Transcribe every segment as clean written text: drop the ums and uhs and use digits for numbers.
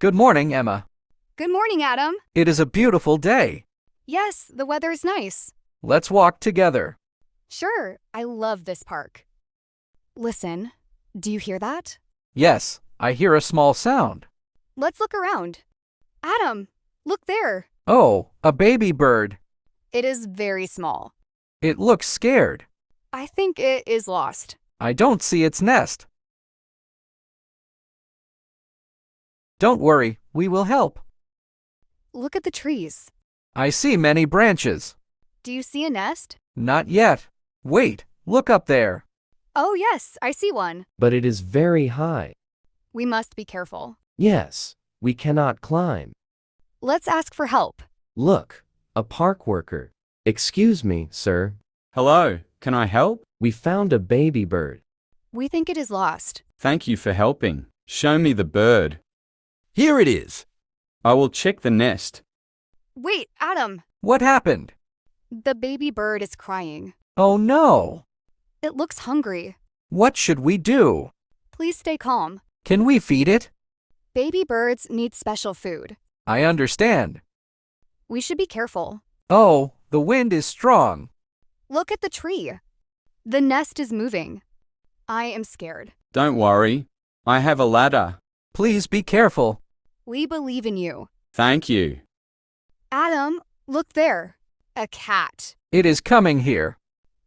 Good morning, Emma. Good morning, Adam. It is a beautiful day. Yes, the weather is nice. Let's walk together. Sure, I love this park. Listen, do you hear that? Yes, I hear a small sound. Let's look around. Adam, look there. Oh, a baby bird. It is very small. It looks scared. I think it is lost. I don't see its nest. Don't worry, we will help. Look at the trees. I see many branches. Do you see a nest? Not yet. Wait, look up there. Oh, yes, I see one. But it is very high. We must be careful. Yes, we cannot climb. Let's ask for help. Look, a park worker. Excuse me, sir. Hello, can I help? We found a baby bird. We think it is lost. Thank you for helping. Show me the bird. Here it is. I will check the nest. Wait, Adam. What happened? The baby bird is crying. Oh no. It looks hungry. What should we do? Please stay calm. Can we feed it? Baby birds need special food. I understand. We should be careful. Oh, the wind is strong. Look at the tree. The nest is moving. I am scared. Don't worry. I have a ladder. Please be careful. We believe in you. Thank you. Adam, look there. A cat. It is coming here.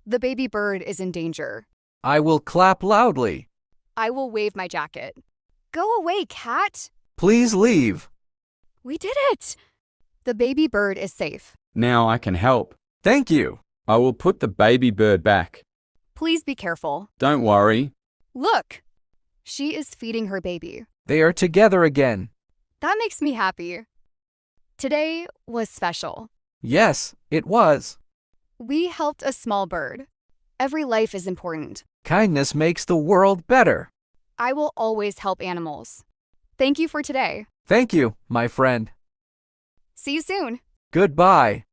The baby bird is in danger. I will clap loudly. I will wave my jacket. Go away, cat. Please leave. We did it. The baby bird is safe. Now I can help. Thank you. I will put the baby bird back. Please be careful. Don't worry. Look. She is feeding her baby. They are together again. That makes me happy. Today was special. Yes, it was. We helped a small bird. Every life is important. Kindness makes the world better. I will always help animals. Thank you for today. Thank you, my friend. See you soon. Goodbye.